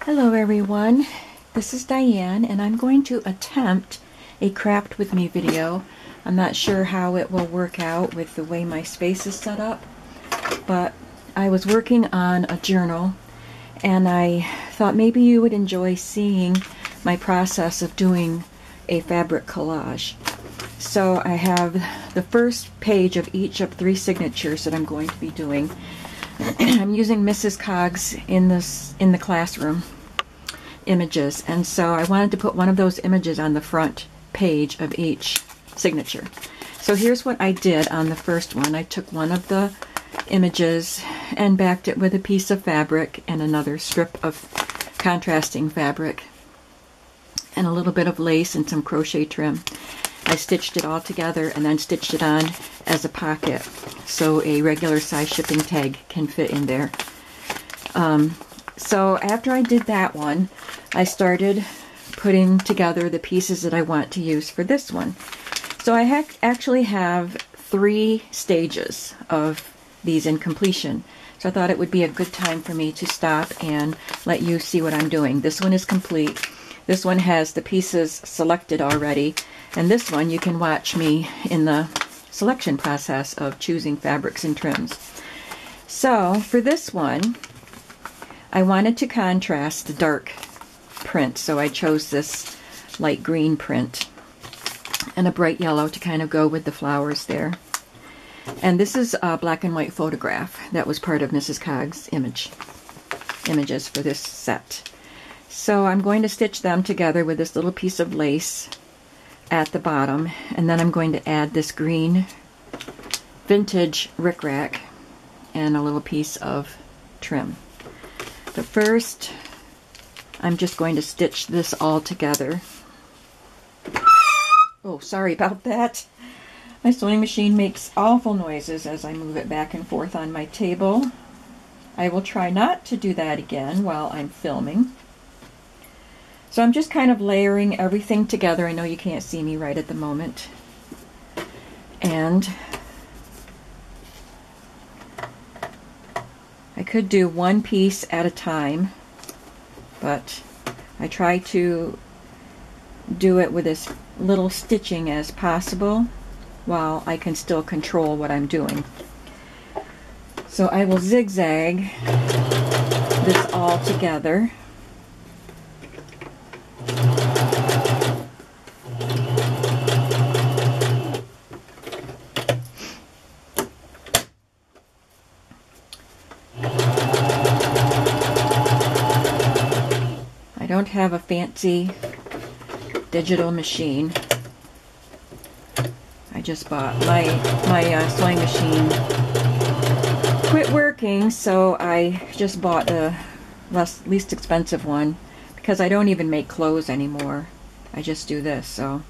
Hello everyone, this is Diane and I'm going to attempt a craft with me video. I'm not sure how it will work out with the way my space is set up, but I was working on a journal and I thought maybe you would enjoy seeing my process of doing a fabric collage. So I have the first page of each of 3 signatures that I'm going to be doing. I'm using Mrs. Coggs in the classroom images, and so I wanted to put one of those images on the front page of each signature. So here's what I did on the first one. I took one of the images and backed it with a piece of fabric and another strip of contrasting fabric and a little bit of lace and some crochet trim. I stitched it all together and then stitched it on as a pocket so a regular size shipping tag can fit in there. So after I did that one, I started putting together the pieces that I want to use for this one. So I actually have 3 stages of these in completion. So I thought it would be a good time for me to stop and let you see what I'm doing. This one is complete. This one has the pieces selected already. And this one you can watch me in the selection process of choosing fabrics and trims. So for this one, I wanted to contrast the dark print, so I chose this light green print and a bright yellow to kind of go with the flowers there. And this is a black and white photograph that was part of Mrs. Coggs' images for this set. So I'm going to stitch them together with this little piece of lace at the bottom, and then I'm going to add this green vintage rickrack and a little piece of trim. But first, I'm just going to stitch this all together. Oh, sorry about that. My sewing machine makes awful noises as I move it back and forth on my table. I will try not to do that again while I'm filming. So I'm just kind of layering everything together. I know you can't see me right at the moment. And I could do one piece at a time, but I try to do it with as little stitching as possible while I can still control what I'm doing. So I will zigzag this all together. I don't have a fancy digital machine. I just bought my sewing machine quit working, so I just bought the least expensive one because I don't even make clothes anymore. I just do this, so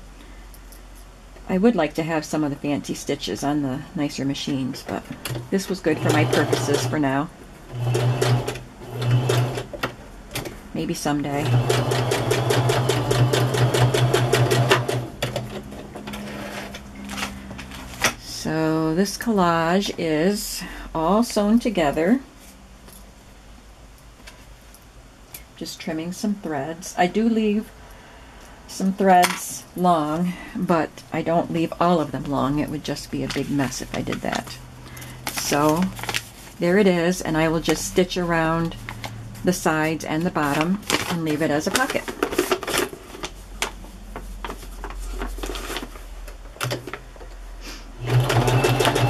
I would like to have some of the fancy stitches on the nicer machines, but this was good for my purposes for now. Maybe someday. So this collage is all sewn together. Just trimming some threads. I do leave some threads long, but I don't leave all of them long. It would just be a big mess if I did that. So there it is, and I will just stitch around the sides and the bottom and leave it as a pocket.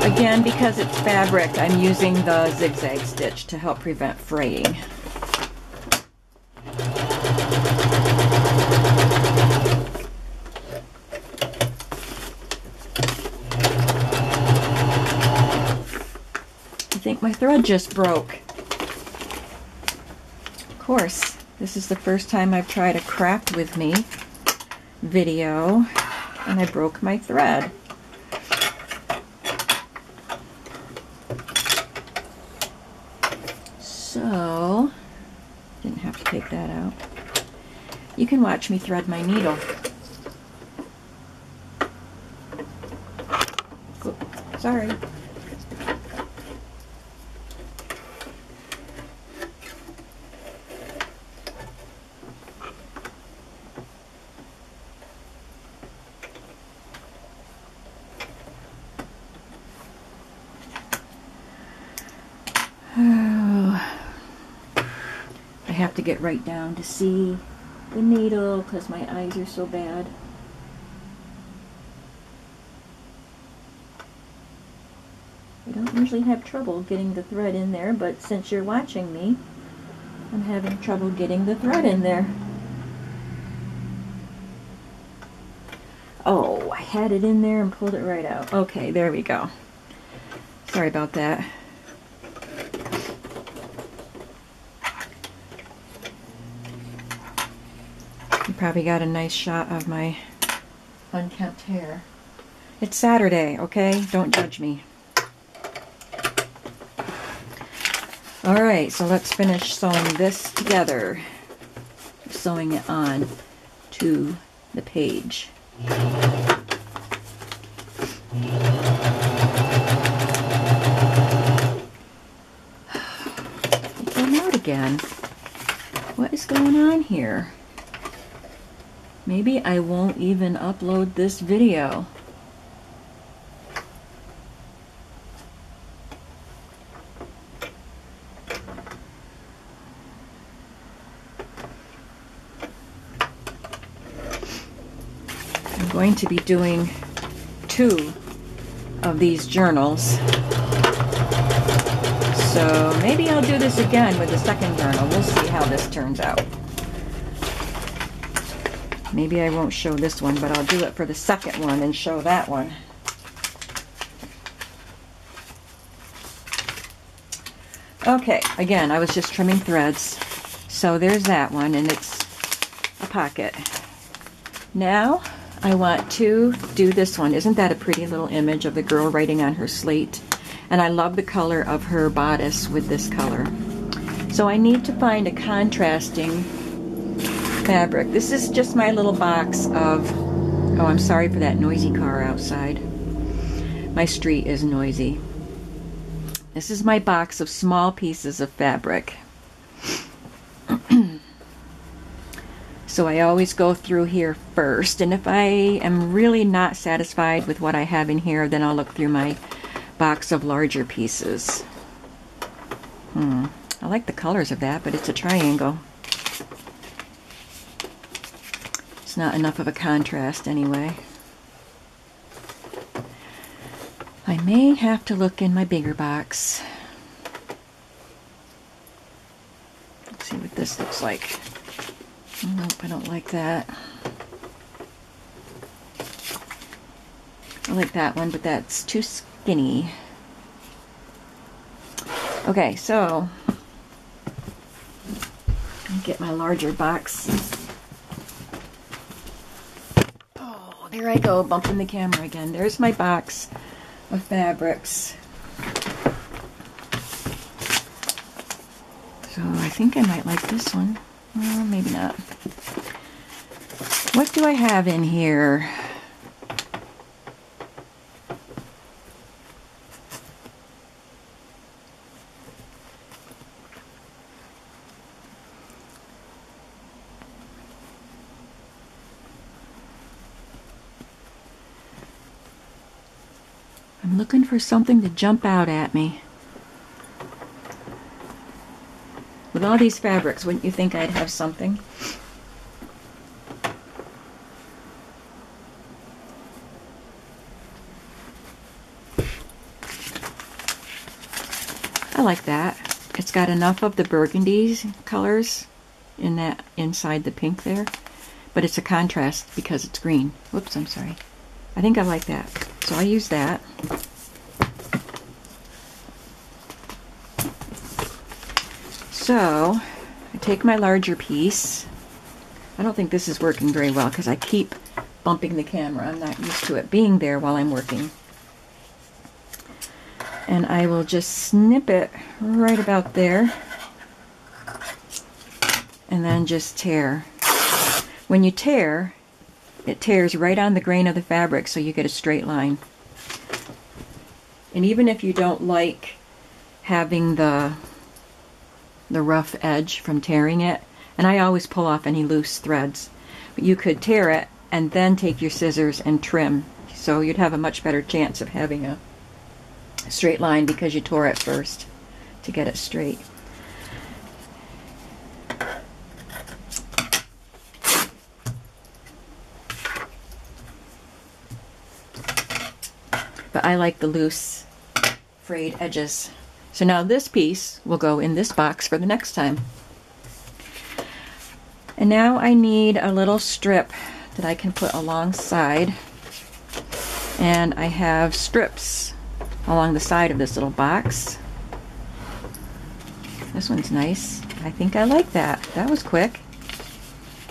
Again, because it's fabric, I'm using the zigzag stitch to help prevent fraying. I think my thread just broke. Of course, this is the first time I've tried a craft with me video, and I broke my thread. So, didn't have to take that out. You can watch me thread my needle. Oh, sorry. I have to get right down to see the needle because my eyes are so bad. I don't usually have trouble getting the thread in there, but since you're watching me, I'm having trouble getting the thread in there. Oh, I had it in there and pulled it right out. Okay, there we go. Sorry about that. You probably got a nice shot of my unkempt hair. It's Saturday, okay? Don't judge me. Alright, so let's finish sewing this together. Sewing it on to the page. It came out again. What is going on here? Maybe I won't even upload this video. I'm going to be doing 2 of these journals. So maybe I'll do this again with the second journal. We'll see how this turns out. Maybe I won't show this one, but I'll do it for the second one and show that one. Okay, again, I was just trimming threads. So there's that one, and it's a pocket. Now, I want to do this one. Isn't that a pretty little image of the girl writing on her slate? And I love the color of her bodice with this color. So I need to find a contrasting fabric. This is just my little box of, oh, I'm sorry for that noisy car outside. My street is noisy. This is my box of small pieces of fabric. So I always go through here first, and if I am really not satisfied with what I have in here, then I'll look through my box of larger pieces. I like the colors of that, but it's a triangle. It's not enough of a contrast anyway. I may have to look in my bigger box. Let's see what this looks like. Nope, I don't like that. I like that one, but that's too skinny. Okay, so I'll get my larger box. Oh, there I go, bumping the camera again. There's my box of fabrics. So I think I might like this one. Well, maybe not. What do I have in here? I'm looking for something to jump out at me. With all these fabrics, wouldn't you think I'd have something? I like that. It's got enough of the burgundy colors in that inside the pink there, but it's a contrast because it's green. Whoops, I'm sorry. I think I like that, so I use that. So I take my larger piece. I don't think this is working very well because I keep bumping the camera. I'm not used to it being there while I'm working. And I will just snip it right about there and then just tear. When you tear, it tears right on the grain of the fabric so you get a straight line. And even if you don't like having the rough edge from tearing it, and I always pull off any loose threads, but you could tear it and then take your scissors and trim, so you'd have a much better chance of having a straight line because you tore it first to get it straight. but I like the loose frayed edges. So now this piece will go in this box for the next time. And now I need a little strip that I can put alongside. And I have strips along the side of this little box. This one's nice. I think I like that. That was quick.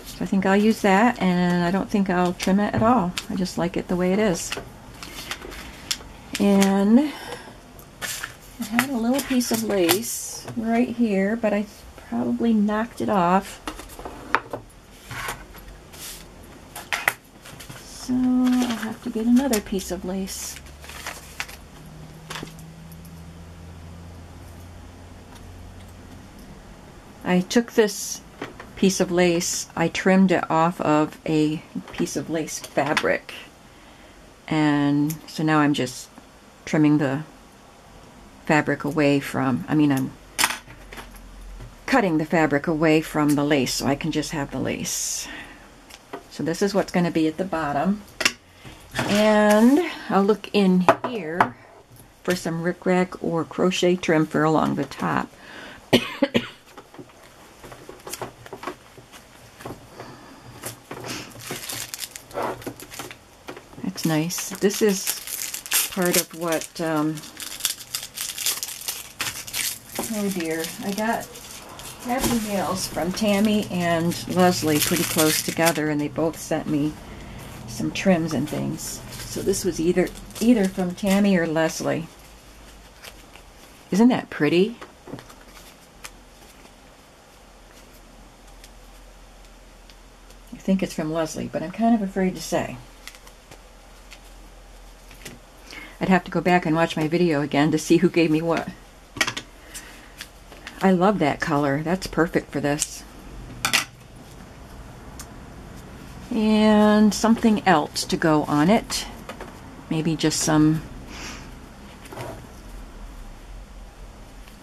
So I think I'll use that, and I don't think I'll trim it at all. I just like it the way it is. And I had a little piece of lace right here, but I probably knocked it off. So I'll have to get another piece of lace. I took this piece of lace, I trimmed it off of a piece of lace fabric, and so now I'm just trimming the fabric away from, I'm cutting the fabric away from the lace so I can just have the lace. So this is what's going to be at the bottom, and I'll look in here for some rickrack or crochet trim for along the top. That's nice. This is part of what, oh dear, I got happy mails from Tammy and Leslie pretty close together, and they both sent me some trims and things. So this was either from Tammy or Leslie. Isn't that pretty? I think it's from Leslie, but I'm kind of afraid to say. I'd have to go back and watch my video again to see who gave me what. I love that color. That's perfect for this. And something else to go on it. Maybe just some...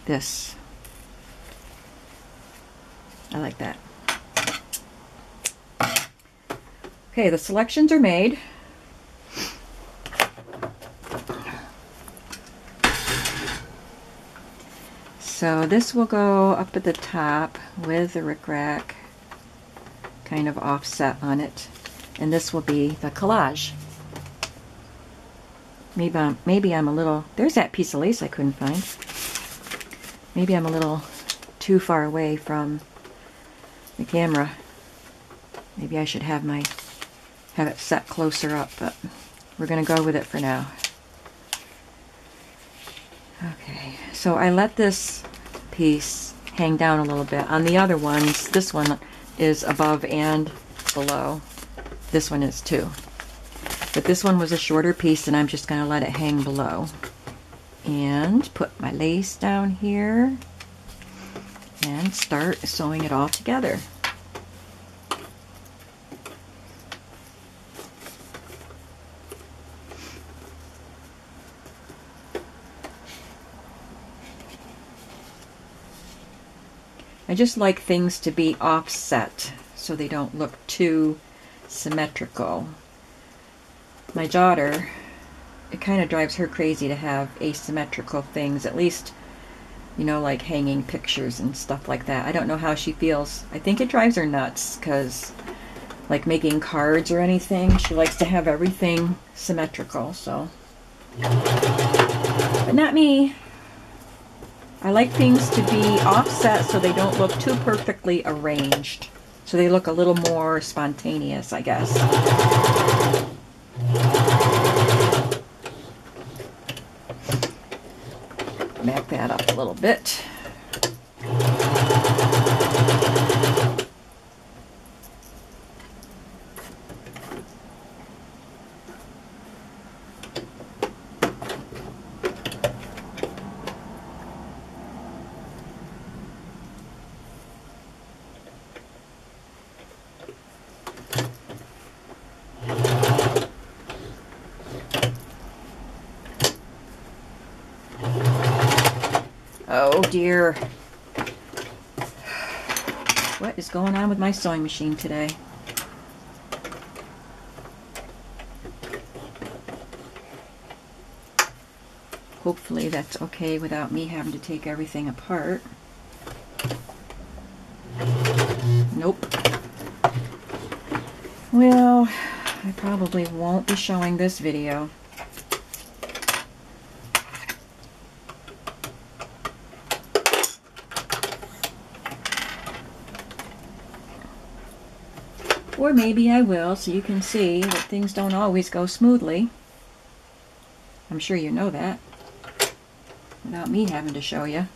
this. I like that. Okay, the selections are made. So this will go up at the top with the rickrack kind of offset on it, and this will be the collage. Maybe I'm a little, there's that piece of lace I couldn't find. Maybe I'm a little too far away from the camera. Maybe I should have it set closer up, but we're gonna go with it for now. Okay, so I let this piece hang down a little bit. On the other ones, this one is above and below. This one is too. But this one was a shorter piece, and I'm just going to let it hang below. And put my lace down here and start sewing it all together. I just like things to be offset so they don't look too symmetrical. My daughter, it kind of drives her crazy to have asymmetrical things, at least, you know, like hanging pictures and stuff like that. I don't know how she feels. I think it drives her nuts because, like making cards or anything, she likes to have everything symmetrical, so. But not me. I like things to be offset so they don't look too perfectly arranged. So they look a little more spontaneous, I guess. Back that up a little bit. Oh dear. What is going on with my sewing machine today? hopefully that's okay without me having to take everything apart. Nope. Well, I probably won't be showing this video. Or maybe I will, so you can see that things don't always go smoothly. I'm sure you know that, without me having to show you.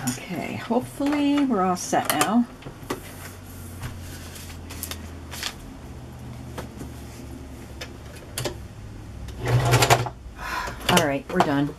Okay, hopefully we're all set now. All right, we're done.